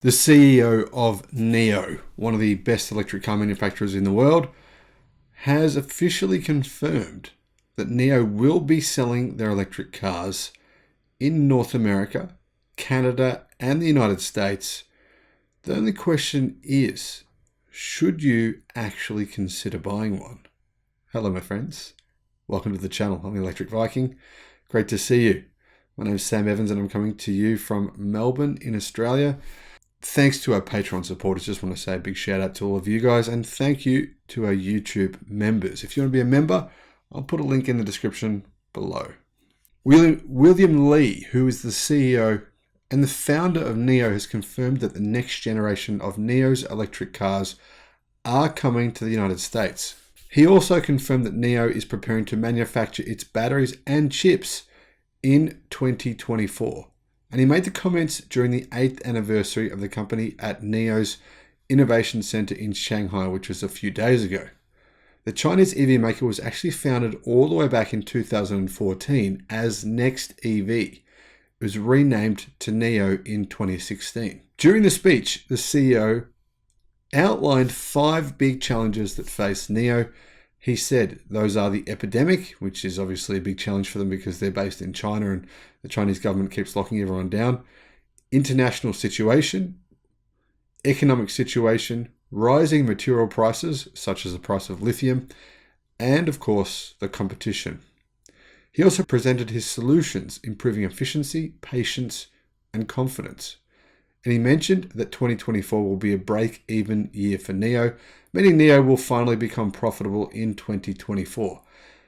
The CEO of NIO, one of the best electric car manufacturers in the world, has officially confirmed that NIO will be selling their electric cars in North America, Canada, and the United States. The only question is, should you actually consider buying one? Hello, my friends. Welcome to the channel. I'm the Electric Viking. Great to see you. My name is Sam Evans and I'm coming to you from Melbourne in Australia. Thanks to our Patreon supporters. Just want to say a big shout out to all of you guys, and thank you to our YouTube members. If you want to be a member, I'll put a link in the description below. William Li, who is the CEO and the founder of NIO, has confirmed that the next generation of NIO's electric cars are coming to the United States. He also confirmed that NIO is preparing to manufacture its batteries and chips in 2024. And he made the comments during the 8th anniversary of the company at NIO's Innovation Center in Shanghai, which was a few days ago. The Chinese EV maker was actually founded all the way back in 2014 as Next EV. It was renamed to NIO in 2016. During the speech, the CEO outlined 5 big challenges that face NIO. He said those are the epidemic, which is obviously a big challenge for them because they're based in China and the Chinese government keeps locking everyone down. International situation, economic situation, rising material prices, such as the price of lithium, and of course, the competition. He also presented his solutions, improving efficiency, patience, and confidence. And he mentioned that 2024 will be a break-even year for NIO, meaning NIO will finally become profitable in 2024.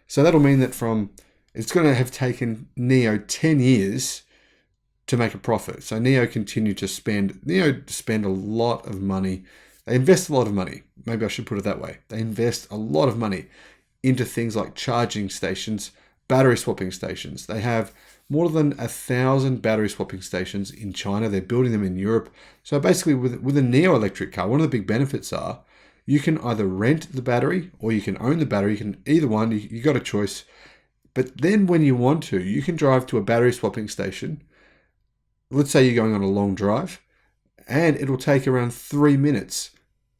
So that'll mean that it's going to have taken NIO 10 years to make a profit. So NIO spend a lot of money. They invest a lot of money. Maybe I should put it that way. They invest a lot of money into things like charging stations, battery swapping stations. They have more than 1,000 battery swapping stations in China. They're building them in Europe. So basically with a NIO electric car, one of the big benefits are you can either rent the battery or you can own the battery. You can either one, you got a choice. But then when you want to, you can drive to a battery swapping station. Let's say you're going on a long drive and it'll take around 3 minutes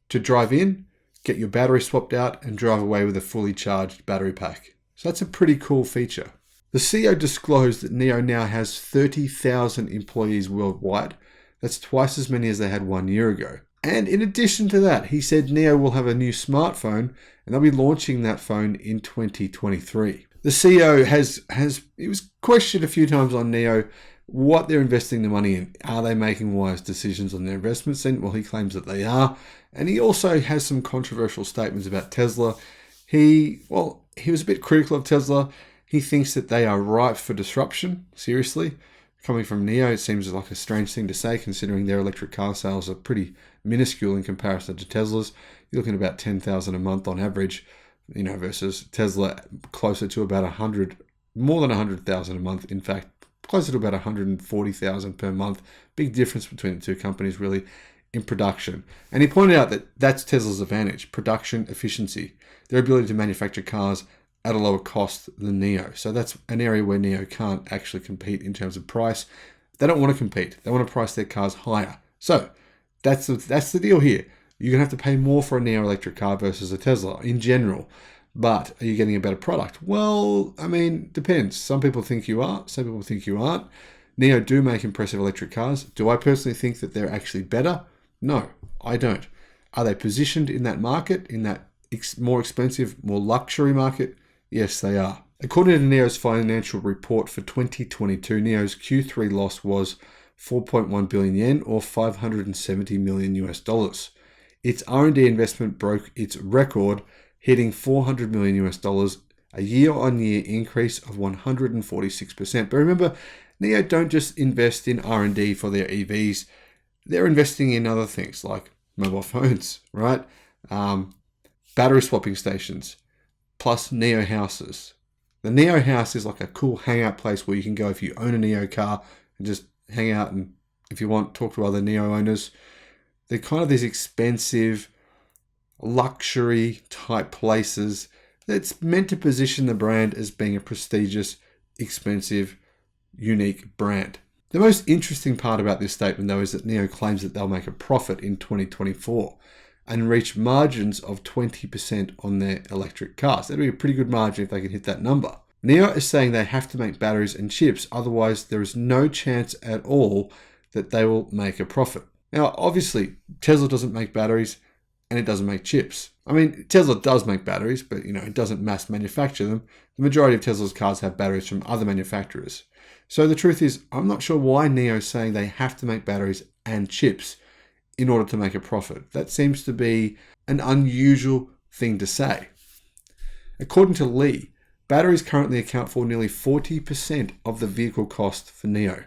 to drive in, get your battery swapped out and drive away with a fully charged battery pack. So that's a pretty cool feature. The CEO disclosed that NIO now has 30,000 employees worldwide. That's twice as many as they had 1 year ago. And in addition to that, he said NIO will have a new smartphone and they'll be launching that phone in 2023. The CEO he was questioned a few times on NIO what they're investing the money in. Are they making wise decisions on their investments? And well, he claims that they are. And he also has some controversial statements about Tesla. He was a bit critical of Tesla. He thinks that they are ripe for disruption. Seriously, coming from NIO, it seems like a strange thing to say considering their electric car sales are pretty minuscule in comparison to Tesla's. You're looking at about 10,000 a month on average, versus Tesla closer to about more than 100,000 a month. In fact, closer to about 140,000 per month. Big difference between the two companies, really, in production. And he pointed out that that's Tesla's advantage: production efficiency, their ability to manufacture cars at a lower cost than NIO. So that's an area where NIO can't actually compete in terms of price. They don't want to compete. They want to price their cars higher. So that's the deal here. You're going to have to pay more for a NIO electric car versus a Tesla in general. But are you getting a better product? Well, depends. Some people think you are. Some people think you aren't. NIO do make impressive electric cars. Do I personally think that they're actually better? No, I don't. Are they positioned in that market, in that more expensive, more luxury market? Yes, they are. According to NIO's financial report for 2022, NIO's Q3 loss was 4.1 billion yen or $570 million US. Its R&D investment broke its record, hitting $400 million US, a year-on-year increase of 146%. But remember, NIO don't just invest in R&D for their EVs. They're investing in other things like mobile phones, right? Battery swapping stations, plus NIO houses. The NIO house is like a cool hangout place where you can go if you own a NIO car and just hang out and, if you want, talk to other NIO owners. They're kind of these expensive, luxury type places that's meant to position the brand as being a prestigious, expensive, unique brand. The most interesting part about this statement, though, is that NIO claims that they'll make a profit in 2024 and reach margins of 20% on their electric cars. That'd be a pretty good margin if they can hit that number. NIO is saying they have to make batteries and chips, otherwise there is no chance at all that they will make a profit. Now, obviously, Tesla doesn't make batteries and it doesn't make chips. I mean, Tesla does make batteries, but it doesn't mass manufacture them. The majority of Tesla's cars have batteries from other manufacturers. So the truth is, I'm not sure why NIO is saying they have to make batteries and chips in order to make a profit. That seems to be an unusual thing to say. According to Lee, batteries currently account for nearly 40% of the vehicle cost for NIO.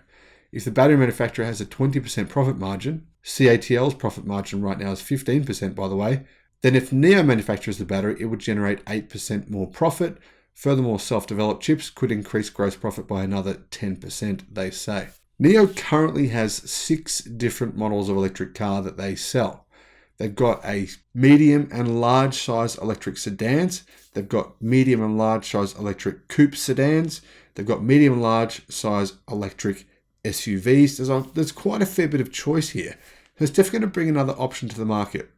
If the battery manufacturer has a 20% profit margin, CATL's profit margin right now is 15%, by the way, then if NIO manufactures the battery, it would generate 8% more profit. Furthermore, self-developed chips could increase gross profit by another 10%, they say. NIO currently has 6 different models of electric car that they sell. They've got a medium and large size electric sedans. They've got medium and large size electric coupe sedans. They've got medium and large size electric SUVs. There's quite a fair bit of choice here. It's definitely going to bring another option to the market.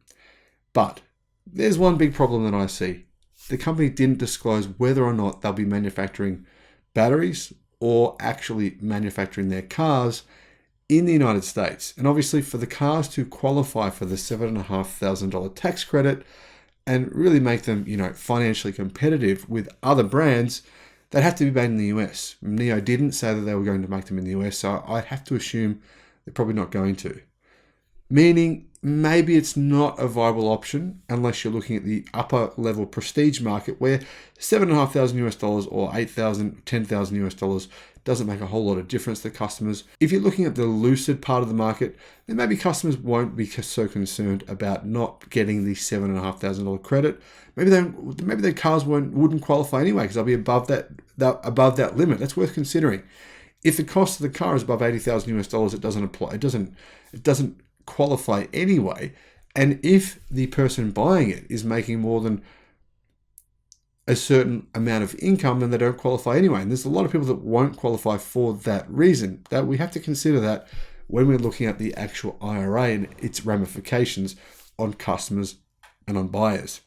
But there's one big problem that I see. The company didn't disclose whether or not they'll be manufacturing batteries or actually manufacturing their cars in the United States. And obviously for the cars to qualify for the $7,500 tax credit and really make them, financially competitive with other brands, they'd have to be made in the US. NIO didn't say that they were going to make them in the US, so I'd have to assume they're probably not going to. Meaning maybe it's not a viable option unless you're looking at the upper level prestige market where $7,500 or $8,000, $10,000 doesn't make a whole lot of difference to customers. If you're looking at the Lucid part of the market, then maybe customers won't be so concerned about not getting the $7,500 credit. Maybe their cars wouldn't qualify anyway because they'll be above that limit. That's worth considering. If the cost of the car is above $80,000, it doesn't apply. It doesn't qualify anyway. And if the person buying it is making more than a certain amount of income, then they don't qualify anyway. And there's a lot of people that won't qualify for that reason. That we have to consider that when we're looking at the actual IRA and its ramifications on customers and on buyers.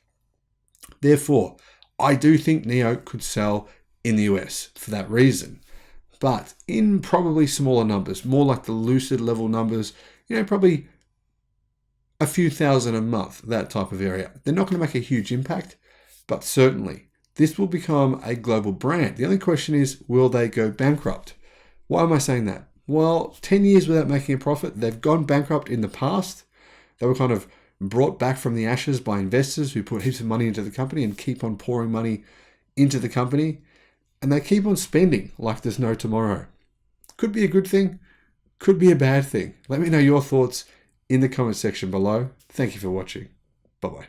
Therefore, I do think NIO could sell in the US for that reason, but in probably smaller numbers, more like the Lucid level numbers, probably a few thousand a month, that type of area. They're not going to make a huge impact, but certainly this will become a global brand. The only question is, will they go bankrupt? Why am I saying that? Well, 10 years without making a profit, they've gone bankrupt in the past. They were kind of brought back from the ashes by investors who put heaps of money into the company and keep on pouring money into the company. And they keep on spending like there's no tomorrow. Could be a good thing, could be a bad thing. Let me know your thoughts in the comment section below. Thank you for watching. Bye-bye.